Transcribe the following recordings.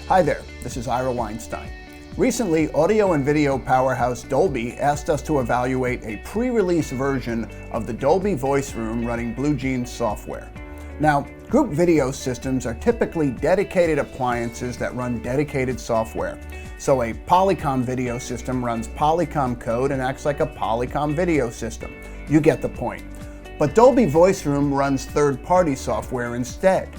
Hi there, this is Ira Weinstein. Recently, audio and video powerhouse Dolby asked us to evaluate a pre-release version of the Dolby Voice Room running BlueJeans software. Now, group video systems are typically dedicated appliances that run dedicated software. So a Polycom video system runs Polycom code and acts like a Polycom video system. You get the point. But Dolby Voice Room runs third-party software instead.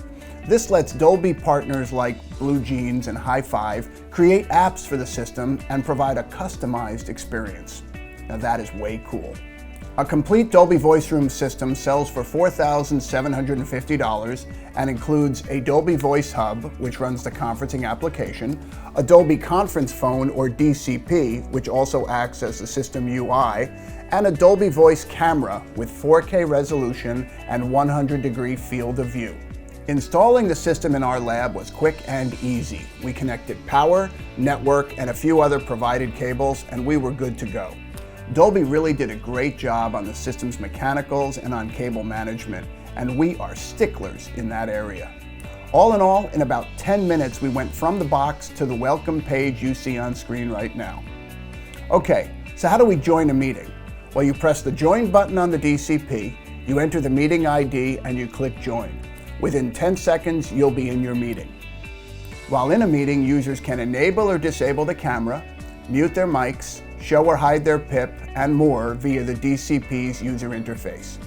This lets Dolby partners like BlueJeans and Hi5 create apps for the system and provide a customized experience. Now that is way cool. A complete Dolby Voice Room system sells for $4,750 and includes a Dolby Voice Hub, which runs the conferencing application, a Dolby Conference Phone or DCP, which also acts as the system UI, and a Dolby Voice camera with 4K resolution and 100-degree field of view. Installing the system in our lab was quick and easy. We connected power, network, and a few other provided cables, and we were good to go. Dolby really did a great job on the system's mechanicals and on cable management, and we are sticklers in that area. All in all, in about 10 minutes, we went from the box to the welcome page you see on screen right now. Okay, so how do we join a meeting? Well, you press the Join button on the DCP, you enter the meeting ID, and you click Join. Within 10 seconds, you'll be in your meeting. While in a meeting, users can enable or disable the camera, mute their mics, show or hide their PIP, and more via the DCP's user interface.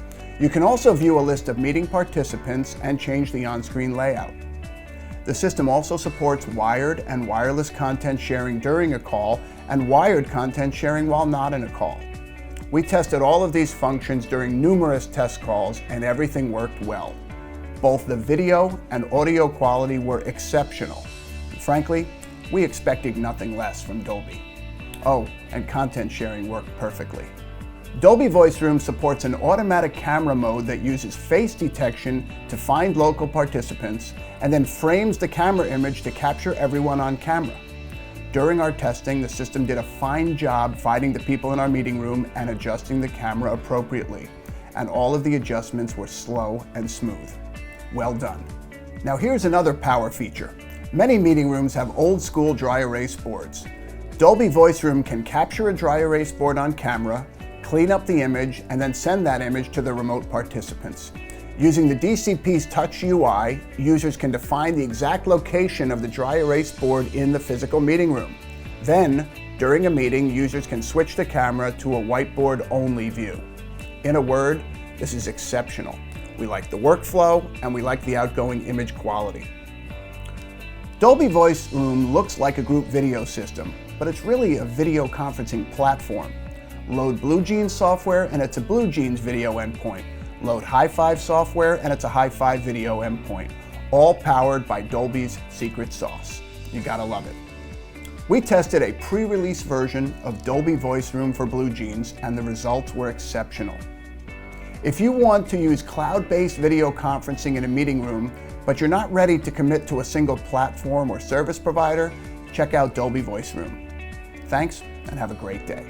You can also view a list of meeting participants and change the on-screen layout. The system also supports wired and wireless content sharing during a call and wired content sharing while not in a call. We tested all of these functions during numerous test calls, and everything worked well. Both the video and audio quality were exceptional. Frankly, we expected nothing less from Dolby. Oh, and content sharing worked perfectly. Dolby Voice Room supports an automatic camera mode that uses face detection to find local participants and then frames the camera image to capture everyone on camera. During our testing, the system did a fine job finding the people in our meeting room and adjusting the camera appropriately. And all of the adjustments were slow and smooth. Well done. Now here's another power feature. Many meeting rooms have old school dry erase boards. Dolby Voice Room can capture a dry erase board on camera, clean up the image, and then send that image to the remote participants. Using the DCP's Touch UI, users can define the exact location of the dry erase board in the physical meeting room. Then, during a meeting, users can switch the camera to a whiteboard-only view. In a word, this is exceptional. We like the workflow, and we like the outgoing image quality. Dolby Voice Room looks like a group video system, but it's really a video conferencing platform. Load BlueJeans software, and it's a BlueJeans video endpoint. Load Hi5 software, and it's a Hi5 video endpoint. All powered by Dolby's secret sauce. You gotta love it. We tested a pre-release version of Dolby Voice Room for BlueJeans, and the results were exceptional. If you want to use cloud-based video conferencing in a meeting room, but you're not ready to commit to a single platform or service provider, check out Dolby Voice Room. Thanks, and have a great day.